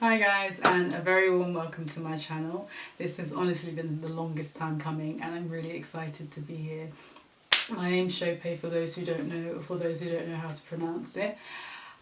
Hi guys, and a very warm welcome to my channel. This has honestly been the longest time coming and I'm really excited to be here. My name's Shope for those who don't know, or for those who don't know how to pronounce it.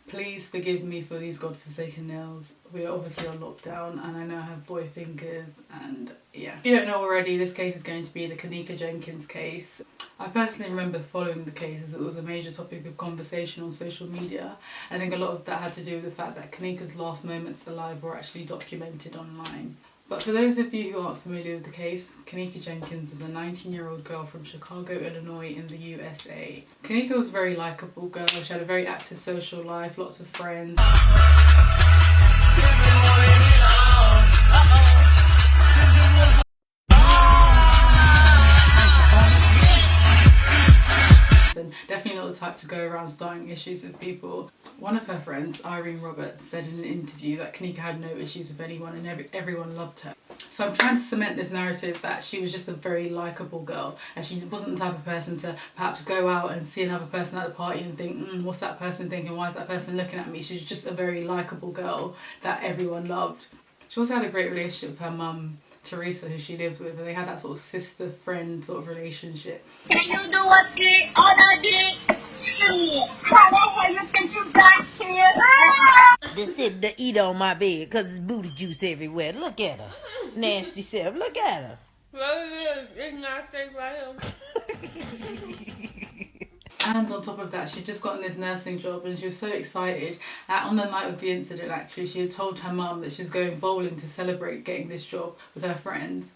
Please forgive me for these godforsaken nails. We are obviously on lockdown and I now have boy fingers and yeah. If you don't know already, this case is going to be the Kenneka Jenkins case. I personally remember following the case as it was a major topic of conversation on social media. I think a lot of that had to do with the fact that Kanika's last moments alive were actually documented online. But for those of you who aren't familiar with the case, Kenneka Jenkins is a 19-year-old girl from Chicago, Illinois in the USA. Kanika was a very likeable girl. She had a very active social life, lots of friends. And definitely not the type to go around starting issues with people. One of her friends, Irene Roberts, said in an interview that Kanika had no issues with anyone and everyone loved her. So I'm trying to cement this narrative that she was just a very likeable girl and she wasn't the type of person to perhaps go out and see another person at the party and think, what's that person thinking, why is that person looking at me? She's just a very likeable girl that everyone loved. She also had a great relationship with her mum, Teresa, who she lived with, and they had that sort of sister-friend sort of relationship. Can you do a dick on a dick? Shit. How the hell you think you got here? Just sitting to eat on my bed because there's booty juice everywhere. Look at her. Nasty self. Look at her. It's not safe by him. And on top of that, she'd just gotten this nursing job and she was so excited. On the night of the incident, actually, she had told her mum that she was going bowling to celebrate getting this job with her friends.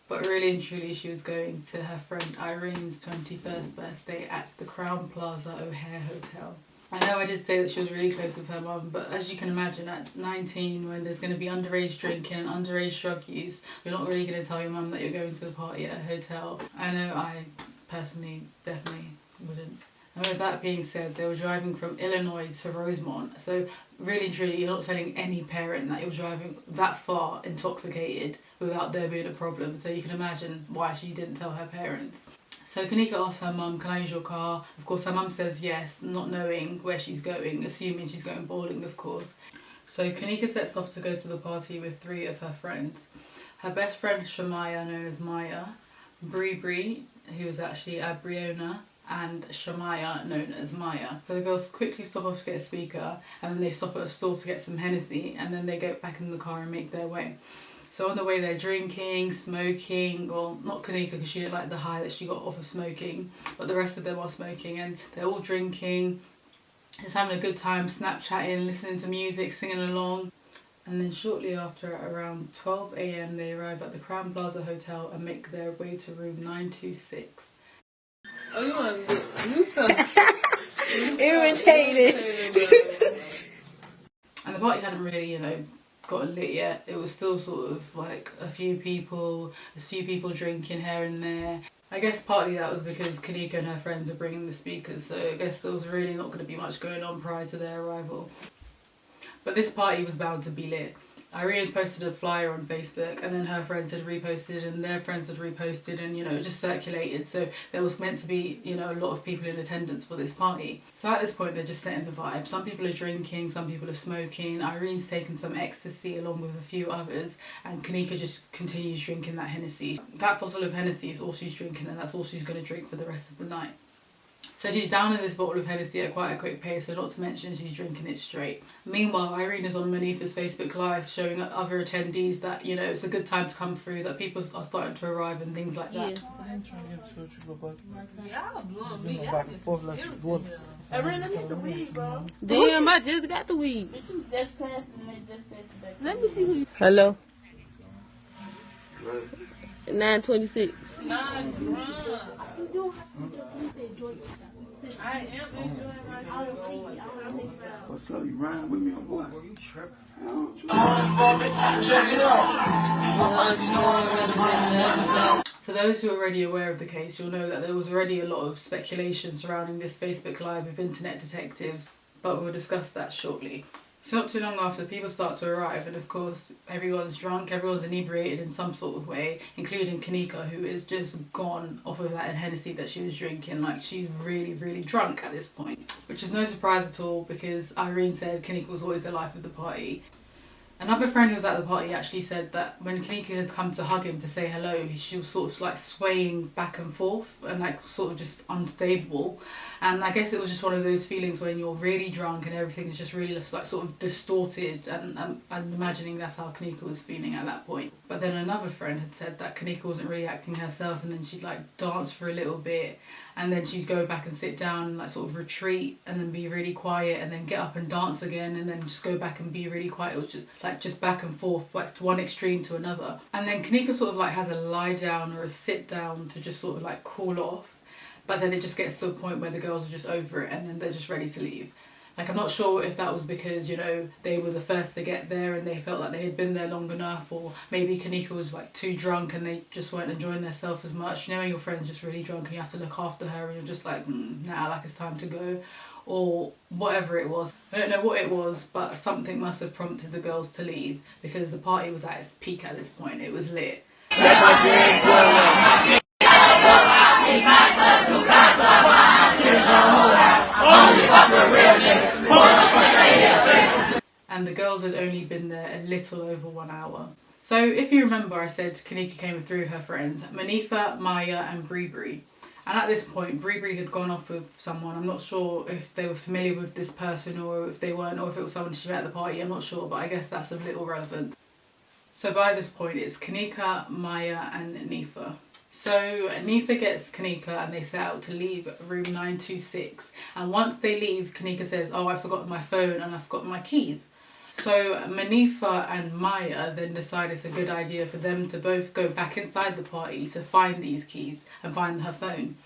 But really and truly, she was going to her friend Irene's 21st birthday at the Crowne Plaza O'Hare Hotel. I know I did say that she was really close with her mum, but as you can imagine, at 19, when there's going to be underage drinking and underage drug use, you're not really going to tell your mum that you're going to a party at a hotel. I know I personally definitely wouldn't. And with that being said, they were driving from Illinois to Rosemont. So really and truly, you're not telling any parent that you're driving that far intoxicated without there being a problem. So you can imagine why she didn't tell her parents. So Kanika asked her mum, can I use your car? Of course her mum says yes, not knowing where she's going, assuming she's going bowling of course. So Kanika sets off to go to the party with 3 of her friends. Her best friend Shamaya, known as Maya, Bree, who was actually Abriona, and Shamaya, known as Maya. So the girls quickly stop off to get a speaker and then they stop at a store to get some Hennessy and then they get back in the car and make their way. So on the way they're drinking, smoking, well not Kanika because she didn't like the high that she got off of smoking, but the rest of them are smoking and they're all drinking, just having a good time, Snapchatting, listening to music, singing along. And then shortly after, at around 12 AM, they arrive at the Crowne Plaza Hotel and make their way to room 926. Oh, you want to do something? Irritated. And the party hadn't really, gotten lit yet. It was still sort of like a few people drinking here and there. I guess partly that was because Kanika and her friends were bringing the speakers, so I guess there was really not going to be much going on prior to their arrival. But this party was bound to be lit. Irene had posted a flyer on Facebook and then her friends had reposted and their friends had reposted and it just circulated, so there was meant to be a lot of people in attendance for this party. So at this point they're just setting the vibe. Some people are drinking, some people are smoking, Irene's taken some ecstasy along with a few others and Kanika just continues drinking that Hennessy. That bottle of Hennessy is all she's drinking and that's all she's going to drink for the rest of the night. So she's downing this bottle of Hennessy at quite a quick pace, so not to mention she's drinking it straight. Meanwhile, Irene is on Manifa's Facebook Live showing other attendees that, it's a good time to come through, that people are starting to arrive and things like that. Damn, I just got the weed. Let me see who you... Hello? 926. I am enjoying my What's up? You riding with me or what? You tripping? For those who are already aware of the case, you'll know that there was already a lot of speculation surrounding this Facebook Live with internet detectives, but we'll discuss that shortly. So not too long after, people start to arrive and of course everyone's drunk, everyone's inebriated in some sort of way, including Kanika, who is just gone off of that Hennessy that she was drinking. Like, she's really, really drunk at this point. Which is no surprise at all because Irene said Kanika was always the life of the party. Another friend who was at the party actually said that when Kanika had come to hug him to say hello, she was sort of like swaying back and forth and like sort of just unstable. And I guess it was just one of those feelings when you're really drunk and everything's just really just like sort of distorted, and I'm imagining that's how Kanika was feeling at that point. But then another friend had said that Kanika wasn't really acting herself, and then she'd like dance for a little bit, and then she'd go back and sit down and like sort of retreat and then be really quiet and then get up and dance again and then just go back and be really quiet. It was just back and forth, like to one extreme to another. And then Kanika sort of like has a lie down or a sit down to just sort of like cool off, but then it just gets to a point where the girls are just over it and then they're just ready to leave. Like, I'm not sure if that was because, you know, they were the first to get there and they felt like they had been there long enough, or maybe Kanika was like too drunk and they just weren't enjoying themselves as much. You know, when your friend's just really drunk and you have to look after her and you're just like, nah, like it's time to go, or whatever it was. I don't know what it was, but something must have prompted the girls to leave because the party was at its peak at this point. It was lit. And the girls had only been there a little over 1 hour. So if you remember, I said Kanika came with three of her friends, Manifa, Maya and Bree. And at this point, Bree had gone off with someone. I'm not sure if they were familiar with this person or if they weren't, or if it was someone she met at the party. I'm not sure, but I guess that's of little relevance. So by this point, it's Kanika, Maya and Nifa. So Nifa gets Kanika and they set out to leave room 926. And once they leave, Kanika says, oh, I forgot my phone and I forgot my keys. So Manifa and Maya then decide it's a good idea for them to both go back inside the party to find these keys and find her phone.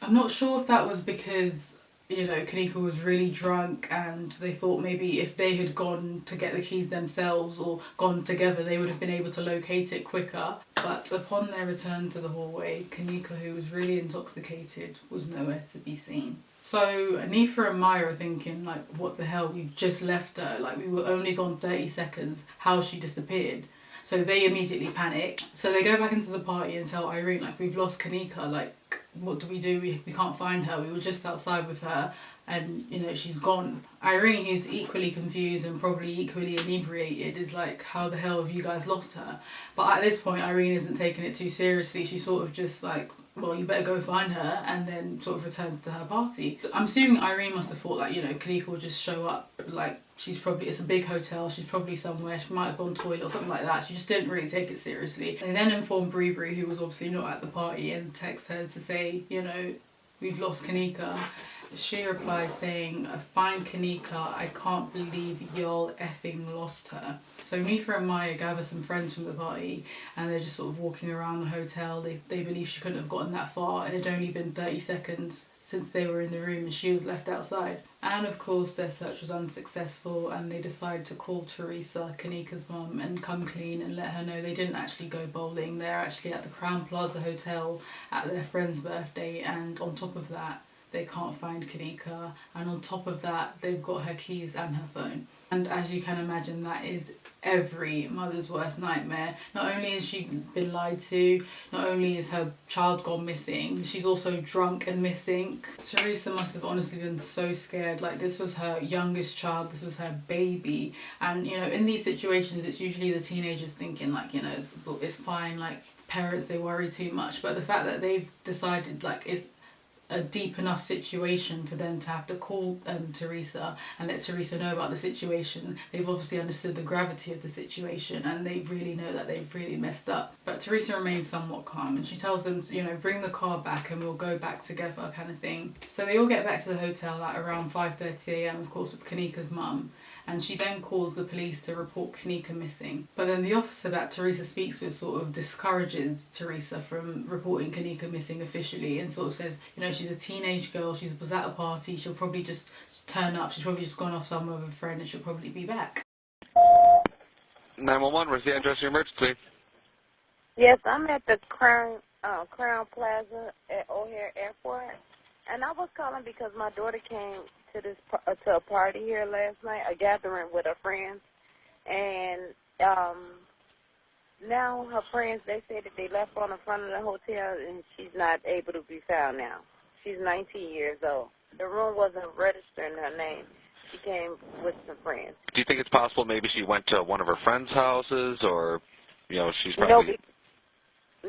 I'm not sure if that was because, you know, Kanika was really drunk and they thought maybe if they had gone to get the keys themselves or gone together, they would have been able to locate it quicker. But upon their return to the hallway, Kanika, who was really intoxicated, was nowhere to be seen. So Nifa and Maya are thinking, like, what the hell, we've just left her, like we were only gone 30 seconds, how she disappeared. So they immediately panic. So they go back into the party and tell Irene, like, we've lost Kanika, like, what do? We can't find her, we were just outside with her and, you know, she's gone. Irene, who's equally confused and probably equally inebriated, is like, how the hell have you guys lost her? But at this point, Irene isn't taking it too seriously. She's sort of just like, well, you better go find her, and then sort of returns to her party. I'm assuming Irene must have thought that, you know, Kanika will just show up, like, it's a big hotel, she's probably somewhere, she might have gone to the toilet or something like that. She just didn't really take it seriously. They then informed Bree, who was obviously not at the party, and text her to say, you know, we've lost Kanika. She replies saying, find Kanika, I can't believe y'all effing lost her. So Nifa and Maya gather some friends from the party and they're just sort of walking around the hotel. They believe she couldn't have gotten that far. It had only been 30 seconds since they were in the room and she was left outside. And of course their search was unsuccessful and they decided to call Teresa, Kanika's mum, and come clean and let her know they didn't actually go bowling. They're actually at the Crown Plaza Hotel at their friend's birthday, and on top of that, they can't find Kanika, and on top of that, they've got her keys and her phone. And as you can imagine, that is every mother's worst nightmare. Not only has she been lied to, not only is her child gone missing, she's also drunk and missing. Teresa must have honestly been so scared. Like, this was her youngest child, this was her baby. And, you know, in these situations, it's usually the teenagers thinking, like, you know, it's fine, like, parents, they worry too much. But the fact that they've decided, like, it's a deep enough situation for them to have to call Teresa and let Teresa know about the situation. They've obviously understood the gravity of the situation and they really know that they've really messed up. But Teresa remains somewhat calm and she tells them, you know, bring the car back and we'll go back together, kind of thing. So they all get back to the hotel at around 5:30 a.m, of course, with Kanika's mum. And she then calls the police to report Kanika missing. But then the officer that Teresa speaks with sort of discourages Teresa from reporting Kanika missing officially and sort of says, you know, she's a teenage girl, she was at a party, she'll probably just turn up, she's probably just gone off somewhere with a friend and she'll probably be back. 911, where's the address of your emergency? Yes, I'm at the Crown Plaza at O'Hare Airport. And I was calling because my daughter came to a party here last night, a gathering with her friends, and now her friends, they say that they left her on the front of the hotel and she's not able to be found now. She's 19 years old. The room wasn't registering her name. she came with some friends. Do you think it's possible maybe she went to one of her friends' houses, or, you know, she's probably...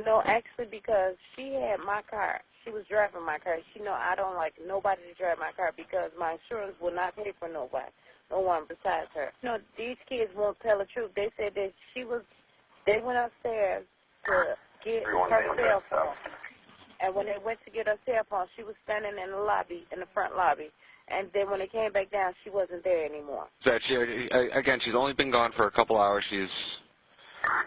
No, actually, because she had my car. She was driving my car. She know I don't like nobody to drive my car because my insurance will not pay for no one besides her. You know, these kids won't tell the truth. They said that they went upstairs to get her cell phone. And when they went to get her cell phone, she was standing in the lobby, in the front lobby. And then when they came back down, she wasn't there anymore. So again, she's only been gone for a couple hours. She's,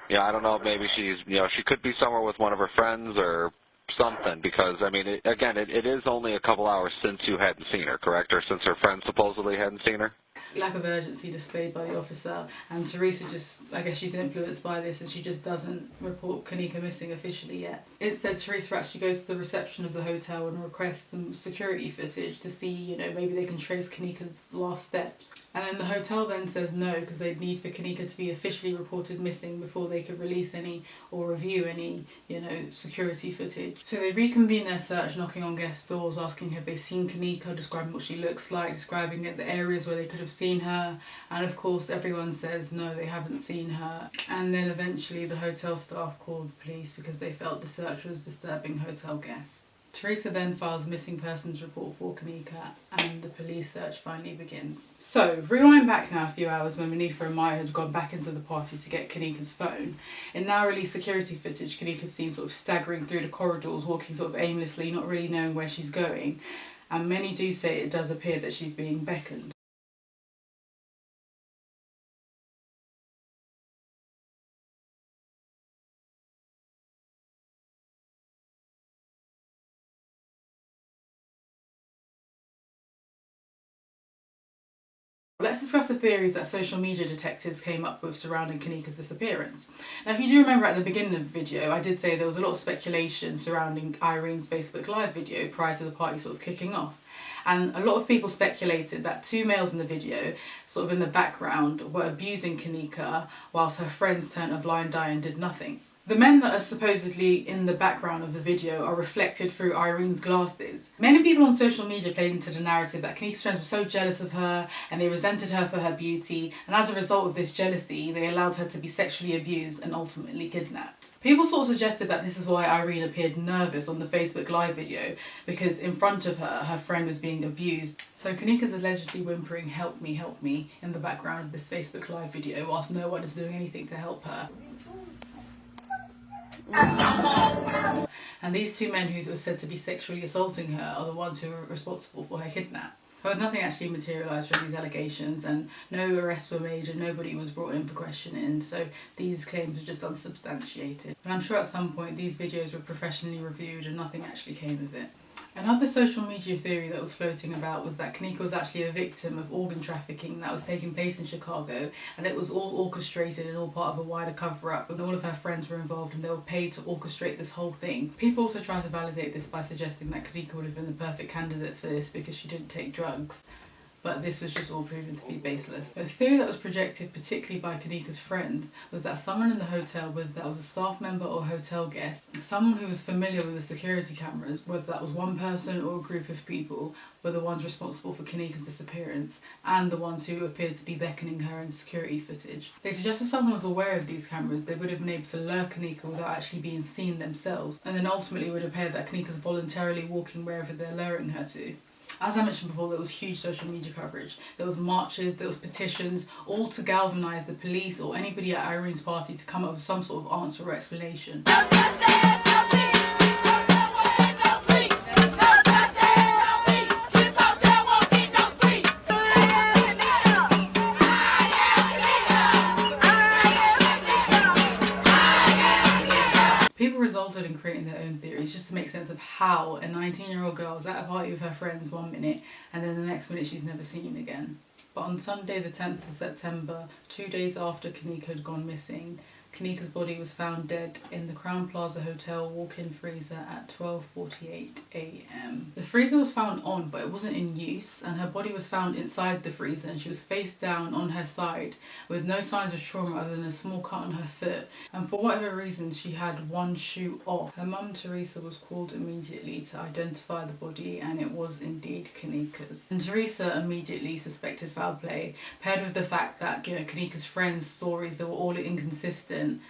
you know, I don't know, maybe she's, you know, she could be somewhere with one of her friends or something, because, I mean, it is only a couple hours since you hadn't seen her, correct? Or since her friend supposedly hadn't seen her? Lack of urgency displayed by the officer, and Teresa just, I guess she's influenced by this, and she just doesn't report Kanika missing officially yet. It said Teresa actually goes to the reception of the hotel and requests some security footage to see, you know, maybe they can trace Kanika's last steps. And then the hotel then says no, because they'd need for Kanika to be officially reported missing before they could release any or review any, you know, security footage. So they reconvene their search, knocking on guest doors, asking have they seen Kanika, describing what she looks like, describing the areas where they could have seen her, and of course everyone says no, they haven't seen her. And then eventually the hotel staff called the police because they felt the search was disturbing hotel guests. Teresa then files a missing persons report for Kanika, and the police search finally begins. So, rewind back now a few hours when Manifa and Maya had gone back into the party to get Kanika's phone. In now released security footage, Kanika's seen sort of staggering through the corridors, walking sort of aimlessly, not really knowing where she's going, and many do say it does appear that she's being beckoned. Let's discuss the theories that social media detectives came up with surrounding Kanika's disappearance. Now, if you do remember at the beginning of the video, I did say there was a lot of speculation surrounding Irene's Facebook Live video prior to the party sort of kicking off. And a lot of people speculated that two males in the video, sort of in the background, were abusing Kanika whilst her friends turned a blind eye and did nothing. The men that are supposedly in the background of the video are reflected through Irene's glasses. Many people on social media played into the narrative that Kanika's friends were so jealous of her and they resented her for her beauty, and as a result of this jealousy, they allowed her to be sexually abused and ultimately kidnapped. People sort of suggested that this is why Irene appeared nervous on the Facebook Live video, because in front of her, her friend was being abused. So Kanika's allegedly whimpering, help me," in the background of this Facebook Live video, whilst no one is doing anything to help her. And these two men who were said to be sexually assaulting her are the ones who were responsible for her kidnap. But nothing actually materialised from these allegations, and no arrests were made and nobody was brought in for questioning, so these claims were just unsubstantiated. And I'm sure at some point these videos were professionally reviewed and nothing actually came of it. Another social media theory that was floating about was that Kanika was actually a victim of organ trafficking that was taking place in Chicago, and it was all orchestrated and all part of a wider cover-up, and all of her friends were involved and they were paid to orchestrate this whole thing. People also tried to validate this by suggesting that Kanika would have been the perfect candidate for this because she didn't take drugs. But this was just all proven to be baseless. A theory that was projected particularly by Kanika's friends was that someone in the hotel, whether that was a staff member or hotel guest, someone who was familiar with the security cameras, whether that was one person or a group of people, were the ones responsible for Kanika's disappearance and the ones who appeared to be beckoning her in security footage. They suggested if someone was aware of these cameras, they would have been able to lure Kanika without actually being seen themselves, and then ultimately would appear that Kanika's voluntarily walking wherever they're luring her to. As I mentioned before, there was huge social media coverage. There was marches, there was petitions, all to galvanise the police or anybody at Irene's party to come up with some sort of answer or explanation. People resulted in creating their own theories just to make sense of how a 19-year-old girl was at a party with her friends one minute and then the next minute she's never seen again. But on Sunday the 10th of September, 2 days after Kanika had gone missing, Kanika's body was found dead in the Crown Plaza Hotel walk-in freezer at 12:48 a.m. The freezer was found on, but it wasn't in use, and her body was found inside the freezer, and she was face down on her side with no signs of trauma other than a small cut on her foot, and for whatever reason she had one shoe off. Her mum Teresa was called immediately to identify the body, and it was indeed Kanika's. And Teresa immediately suspected foul play, paired with the fact that, you know, Kanika's friends' stories, they were all inconsistent.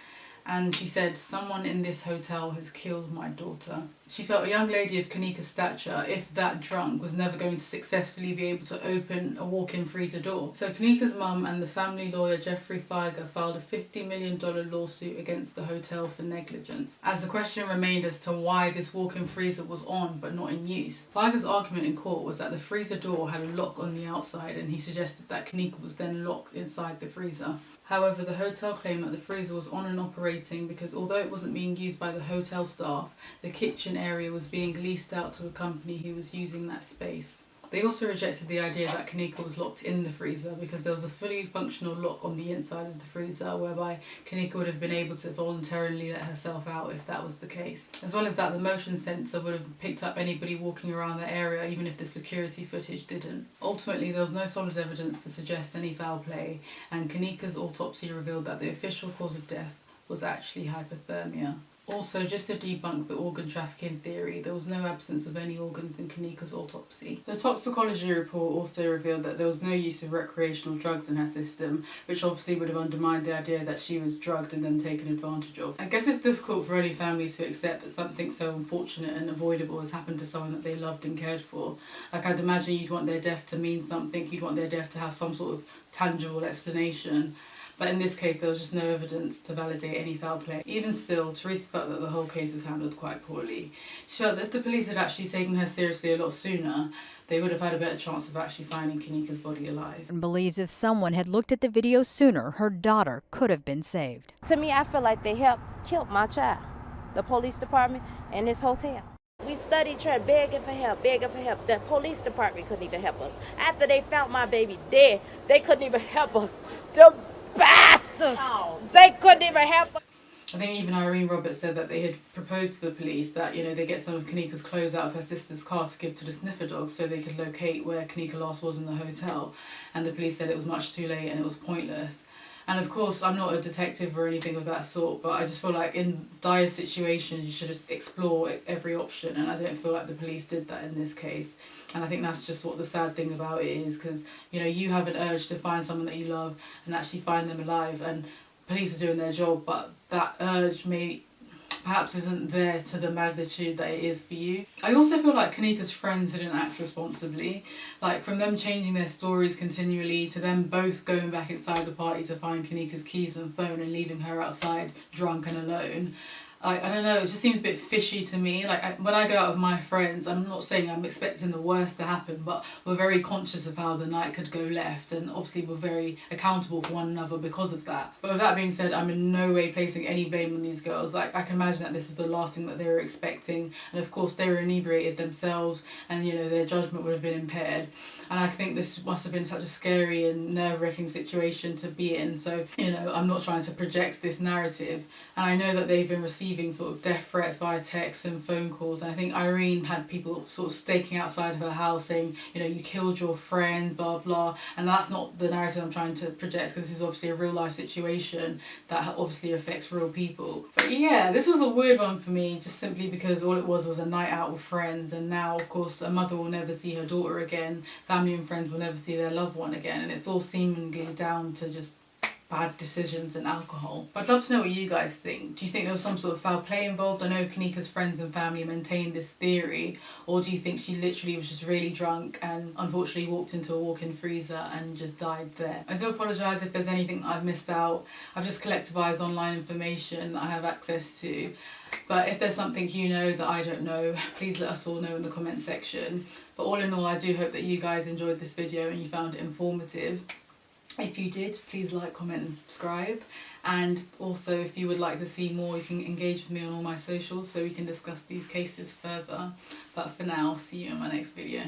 And she said, someone in this hotel has killed my daughter. She felt a young lady of Kanika's stature, if that drunk, was never going to successfully be able to open a walk-in freezer door. So Kanika's mum and the family lawyer Jeffrey Feiger filed a $50 million lawsuit against the hotel for negligence, as the question remained as to why this walk-in freezer was on but not in use. Feiger's argument in court was that the freezer door had a lock on the outside, and he suggested that Kanika was then locked inside the freezer. However, the hotel claimed that the freezer was on and operating because although it wasn't being used by the hotel staff, the kitchen area was being leased out to a company who was using that space. They also rejected the idea that Kanika was locked in the freezer because there was a fully functional lock on the inside of the freezer whereby Kanika would have been able to voluntarily let herself out if that was the case. As well as that, the motion sensor would have picked up anybody walking around the area even if the security footage didn't. Ultimately, there was no solid evidence to suggest any foul play, and Kanika's autopsy revealed that the official cause of death was actually hypothermia. Also, just to debunk the organ trafficking theory, there was no absence of any organs in Kanika's autopsy. The toxicology report also revealed that there was no use of recreational drugs in her system, which obviously would have undermined the idea that she was drugged and then taken advantage of. I guess it's difficult for any families to accept that something so unfortunate and avoidable has happened to someone that they loved and cared for. Like, I'd imagine you'd want their death to mean something, you'd want their death to have some sort of tangible explanation. But in this case, there was just no evidence to validate any foul play. Even still, Teresa felt that the whole case was handled quite poorly. She felt that if the police had actually taken her seriously a lot sooner, they would have had a better chance of actually finding Kanika's body alive. And believes if someone had looked at the video sooner, her daughter could have been saved. To me, I feel like they helped kill my child, the police department and this hotel. We studied trying, begging for help, begging for help. The police department couldn't even help us. After they found my baby dead, they couldn't even help us. The bastards! They couldn't even help us. I think even Irene Roberts said that they had proposed to the police that, you know, they get some of Kanika's clothes out of her sister's car to give to the sniffer dogs so they could locate where Kanika last was in the hotel. And the police said it was much too late and it was pointless. And of course, I'm not a detective or anything of that sort, but I just feel like in dire situations, you should just explore every option. And I don't feel like the police did that in this case. And I think that's just what the sad thing about it is, because, you know, you have an urge to find someone that you love and actually find them alive. And police are doing their job, but that urge perhaps isn't there to the magnitude that it is for you. I also feel like Kanika's friends didn't act responsibly. Like, from them changing their stories continually to them both going back inside the party to find Kanika's keys and phone and leaving her outside drunk and alone. Like, I don't know, it just seems a bit fishy to me. Like, when I go out with my friends, I'm not saying I'm expecting the worst to happen, but we're very conscious of how the night could go left, and obviously we're very accountable for one another because of that. But with that being said, I'm in no way placing any blame on these girls. Like, I can imagine that this was the last thing that they were expecting, and of course they were inebriated themselves, and, you know, their judgment would have been impaired. And I think this must have been such a scary and nerve-wracking situation to be in. So, you know, I'm not trying to project this narrative, and I know that they've been receiving sort of death threats via texts and phone calls. And I think Irene had people sort of staking outside of her house saying, you know, you killed your friend, blah blah. And that's not the narrative I'm trying to project, because this is obviously a real life situation that obviously affects real people. But yeah, this was a weird one for me, just simply because all it was a night out with friends, and now of course a mother will never see her daughter again, family and friends will never see their loved one again, and it's all seemingly down to just bad decisions and alcohol. I'd love to know what you guys think. Do you think there was some sort of foul play involved? I know Kanika's friends and family maintained this theory, or do you think she literally was just really drunk and unfortunately walked into a walk-in freezer and just died there? I do apologise if there's anything that I've missed out. I've just collectivised online information that I have access to, but if there's something you know that I don't know, please let us all know in the comment section. But all in all, I do hope that you guys enjoyed this video and you found it informative. If you did, please like, comment and subscribe. And also, if you would like to see more, you can engage with me on all my socials so we can discuss these cases further. But for now, I'll see you in my next video.